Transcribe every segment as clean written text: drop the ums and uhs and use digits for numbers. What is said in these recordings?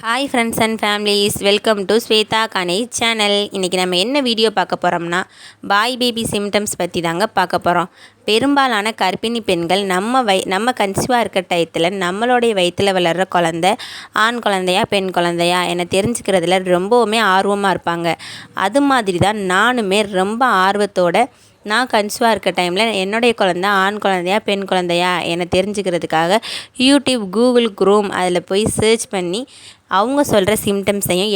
Hi friends and families, welcome to Swetha Ganesh channel. இன்றைக்கி நம்ம என்ன வீடியோ பார்க்க போகிறோம்னா பாய் பேபி சிம்டம்ஸ் பற்றி தாங்க பார்க்க போகிறோம். பெரும்பாலான கர்ப்பிணி பெண்கள் நம்ம கன்சீவாக இருக்க டயத்தில் நம்மளுடைய வயிற்றில் வளர்கிற குழந்தை ஆண் குழந்தையா பெண் குழந்தையா என தெரிஞ்சுக்கிறதுல ரொம்பவுமே ஆர்வமாக இருப்பாங்க. அது மாதிரி தான் நானுமே ரொம்ப ஆர்வத்தோடு நான் கன்சீவாக இருக்க டைமில் என்னுடைய குழந்தை ஆண் குழந்தையா பெண் குழந்தையா என தெரிஞ்சுக்கிறதுக்காக யூடியூப், கூகுள் குரோம் அதில் போய் சர்ச் பண்ணி அவங்க சொல்கிற சிம்டம்ஸையும்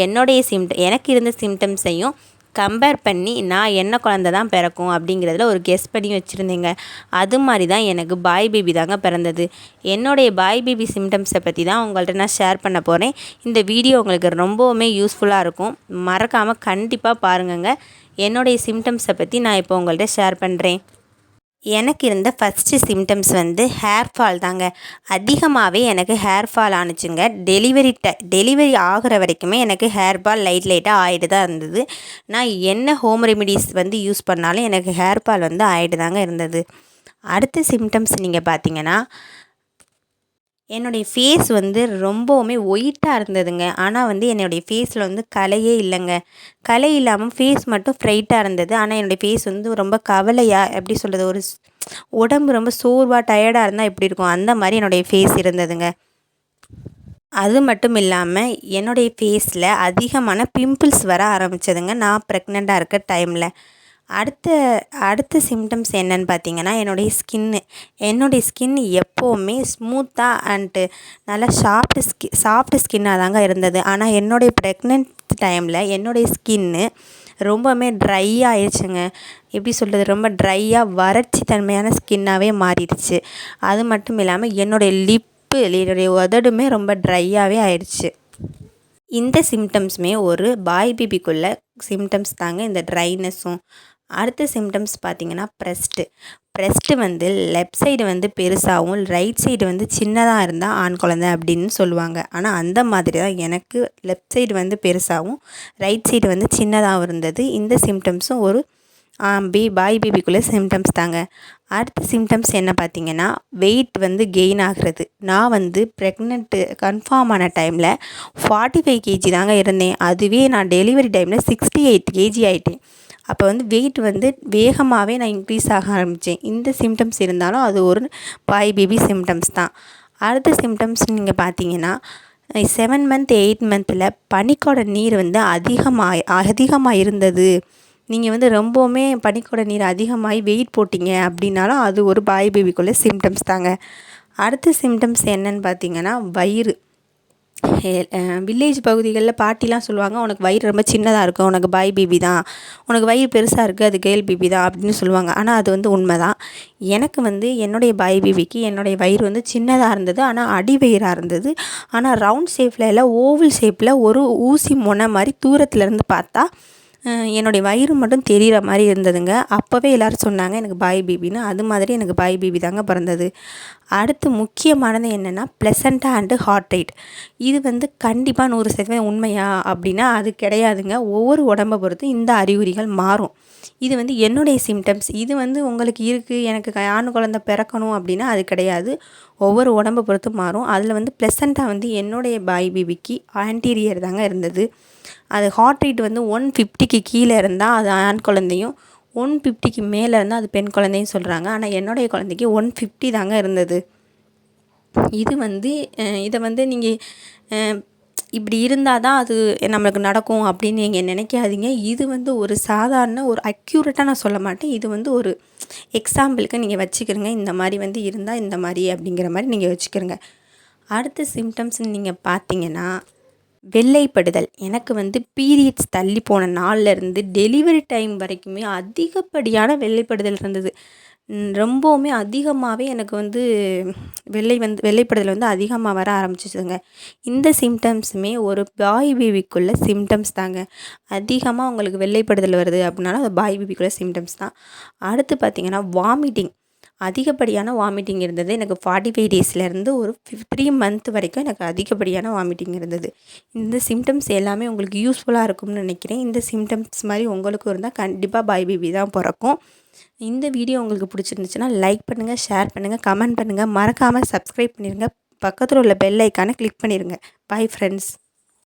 எனக்கு இருந்த சிம்டம்ஸையும் கம்பேர் பண்ணி நான் என்ன குழந்தை தான் பிறக்கும் அப்படிங்கிறதுல ஒரு கெஸ் பண்ணி வச்சுருந்தேங்க. அது மாதிரி தான் எனக்கு பாய் பேபி தாங்க பிறந்தது. என்னுடைய பாய் பேபி சிம்டம்ஸை பற்றி தான் உங்கள்கிட்ட நான் ஷேர் பண்ண போகிறேன். இந்த வீடியோ உங்களுக்கு ரொம்பவுமே யூஸ்ஃபுல்லாக இருக்கும். மறக்காமல் கண்டிப்பாக பாருங்கங்க. என்னுடைய சிம்டம்ஸை பற்றி நான் இப்போ உங்கள்கிட்ட ஷேர் பண்ணுறேன். எனக்கு இருந்த ஃபஸ்ட்டு சிம்டம்ஸ் ஹேர் ஃபால் தாங்க. அதிகமாகவே எனக்கு ஹேர் ஃபால் ஆணுச்சுங்க. டெலிவரி ஆகிற வரைக்குமே எனக்கு ஹேர் ஃபால் லைட்டாக ஆகிட்டு தான் இருந்தது. நான் என்ன ஹோம் ரெமிடிஸ் யூஸ் பண்ணாலும் எனக்கு ஹேர் ஃபால் ஆகிட்டு தாங்க இருந்தது. அடுத்த சிம்டம்ஸ் நீங்கள் பார்த்தீங்கன்னா, என்னுடைய ஃபேஸ் ரொம்பவுமே ஒயிட்டாக இருந்ததுங்க. ஆனால் என்னுடைய ஃபேஸில் கலையே இல்லைங்க. கலை இல்லாமல் ஃபேஸ் மட்டும் ஃப்ரைட்டாக இருந்தது. ஆனால் என்னுடைய ஃபேஸ் ரொம்ப கவலையாக, எப்படி சொல்கிறது, ஒரு உடம்பு ரொம்ப சோர்வாக டயர்டாக இருந்தால் எப்படி இருக்கும், அந்த மாதிரி என்னுடைய ஃபேஸ் இருந்ததுங்க. அது மட்டும் இல்லாமல் என்னுடைய ஃபேஸில் அதிகமான பிம்பிள்ஸ் வர ஆரம்பித்ததுங்க நான் ப்ரெக்னெண்ட்டாக இருக்க டைமில். அடுத்த சிம்டம்ஸ் என்னன்னு பார்த்தீங்கன்னா, என்னுடைய ஸ்கின் எப்போவுமே ஸ்மூத்தாக அண்டு நல்லா சாஃப்ட் ஸ்கின்னாக தாங்க இருந்தது. ஆனால் என்னுடைய ப்ரெக்னென்ட் டைமில் என்னுடைய ஸ்கின்னு ரொம்பவுமே ட்ரை ஆயிடுச்சுங்க. எப்படி சொல்கிறது, ரொம்ப ட்ரையாக வறட்சி தன்மையான ஸ்கின்னாகவே மாறிடுச்சு. அது மட்டும் இல்லாமல் என்னுடைய உதடுமே ரொம்ப ட்ரையாகவே ஆயிடுச்சு. இந்த சிம்டம்ஸுமே ஒரு பாய் பேபிக்குள்ள சிம்டம்ஸ் தாங்க, இந்த ட்ரைனஸும். அடுத்த சிம்டம்ஸ் பார்த்திங்கன்னா ப்ரெஸ்ட்டு லெஃப்ட் சைடு பெருசாகவும் ரைட் சைடு சின்னதாக இருந்தால் ஆண் குழந்தை அப்படின்னு சொல்லுவாங்க. ஆனால் அந்த மாதிரி தான் எனக்கு லெஃப்ட் சைடு பெருசாகவும் ரைட் சைடு சின்னதாகவும் இருந்தது. இந்த சிம்டம்ஸும் ஒரு பாய் பேபிக்குள்ளே சிம்டம்ஸ் தாங்க. அடுத்த சிம்டம்ஸ் என்ன பார்த்திங்கன்னா, வெயிட் கெயின் ஆகிறது. நான் ப்ரெக்னென்ட்டு கன்ஃபார்ம் ஆன டைமில் 45 kg தாங்க இருந்தேன். அதுவே நான் டெலிவரி டைமில் 68 kg ஆகிட்டேன். அப்போ வெயிட் வேகமாகவே நான் இன்க்ரீஸ் ஆக ஆரம்பித்தேன். இந்த சிம்டம்ஸ் இருந்தாலும் அது ஒரு பாய் பேபி சிம்டம்ஸ் தான். அடுத்த சிம்டம்ஸ் நீங்கள் பார்த்தீங்கன்னா, 7 மந்த் 8 மந்தில் பனிக்கோட நீர் அதிகமாக இருந்தது. நீங்கள் ரொம்பவுமே பனிக்கோட நீர் அதிகமாகி வெயிட் போட்டிங்க அப்படின்னாலும் அது ஒரு பாய் பேபிக்குள்ளே சிம்டம்ஸ் தாங்க. அடுத்த சிம்டம்ஸ் என்னன்னு பார்த்தீங்கன்னா, வயிறு. வில்லேஜ் பகுதிகளில் பாட்டிலாம் சொல்லுவாங்க, உனக்கு வயிறு ரொம்ப சின்னதாக இருக்கும், உனக்கு பாய் பேபி தான். உனக்கு வயிறு பெருசாக இருக்குது, அது கேர்ள் பேபி தான் அப்படின்னு சொல்லுவாங்க. ஆனால் அது உண்மை தான். எனக்கு என்னுடைய பாய் பேபிக்கு என்னுடைய வயிறு சின்னதாக இருந்தது. ஆனால் அடி வயிறாக இருந்தது. ஆனால் ரவுண்ட் ஷேப்பில் இல்லை, ஓவல் ஷேப்பில் ஒரு ஊசி மொனை மாதிரி தூரத்துலேருந்து பார்த்தா என்னுடைய வயிறு மட்டும் தெரிகிற மாதிரி இருந்ததுங்க. அப்போவே எல்லோரும் சொன்னாங்க எனக்கு பாய் பேபின்னு. அது மாதிரி எனக்கு பாய் பேபி தாங்க பிறந்தது. அடுத்து முக்கியமானது என்னென்னா, ப்ளசண்டா அண்டு ஹார்ட் ரேட். இது கண்டிப்பாக 100% உண்மையா அப்படின்னா அது கிடையாதுங்க. ஒவ்வொரு உடம்பை பொறுத்து இந்த அறிகுறிகள் மாறும். இது என்னுடைய சிம்டம்ஸ். இது உங்களுக்கு இருக்குது, எனக்கு ஆண் குழந்தை பிறக்கணும் அப்படின்னா அது கிடையாது. ஒவ்வொரு உடம்பை பொறுத்து மாறும். அதில் ப்ளசண்டா என்னுடைய பாய் பேபிக்கு ஆன்டீரியர் தாங்க இருந்தது. அது ஹார்ட் ரேட் 150க்கு கீழே இருந்தால் அது ஆண் குழந்தையும், 150க்கு மேலே இருந்தால் அது பெண் குழந்தையும் சொல்கிறாங்க. ஆனால் என்னுடைய குழந்தைக்கு 150 தாங்க இருந்தது. இதை நீங்கள் இப்படி இருந்தால் தான் அது நம்மளுக்கு நடக்கும் அப்படின்னு நீங்கள் நினைக்காதீங்க. இது ஒரு சாதாரண ஒரு அக்யூரேட்டாக நான் சொல்ல மாட்டேன். இது ஒரு எக்ஸாம்பிளுக்கு நீங்கள் வச்சுக்கிறங்க. இந்த மாதிரி இருந்தால் இந்த மாதிரி அப்படிங்கிற மாதிரி நீங்கள் வச்சுக்கிறங்க. அடுத்த சிம்டம்ஸ்ன்னு நீங்கள் பார்த்தீங்கன்னா, வெள்ளைப்படுதல். எனக்கு பீரியட்ஸ் தள்ளி போன நாள்லேருந்து டெலிவரி டைம் வரைக்குமே அதிகப்படியான வெள்ளைப்படுதல் இருந்தது. ரொம்பவுமே அதிகமாகவே எனக்கு வெள்ளைப்படுதல் அதிகமாக வர ஆரம்பிச்சிச்சுங்க. இந்த சிம்டம்ஸுமே ஒரு பாய் பேபிக்குள்ள சிம்டம்ஸ் தாங்க. அதிகமாக உங்களுக்கு வெள்ளைப்படுதல் வருது அப்படின்னாலும் அது பாய் பேபிக்குள்ள சிம்டம்ஸ் தான். அடுத்து பார்த்திங்கன்னா, வாமிட்டிங். அதிகப்படியான வாமிட்டிங் இருந்தது. எனக்கு 45 டேஸ்லேருந்து ஒரு 3 மந்த் வரைக்கும் எனக்கு அதிகப்படியான வாமிட்டிங் இருந்தது. இந்த சிம்டம்ஸ் எல்லாமே உங்களுக்கு யூஸ்ஃபுல்லாக இருக்கும்னு நினைக்கிறேன். இந்த சிம்டம்ஸ் மாதிரி உங்களுக்கும் இருந்தால் கண்டிப்பாக பாய் பேபி தான் பிறக்கும். இந்த வீடியோ உங்களுக்கு பிடிச்சிருந்துச்சுன்னா லைக் பண்ணுங்கள், ஷேர் பண்ணுங்கள், கமெண்ட் பண்ணுங்கள். மறக்காமல் சப்ஸ்கிரைப் பண்ணிடுங்க. பக்கத்தில் உள்ள பெல் ஐக்கானை கிளிக் பண்ணிடுங்க. Bye friends.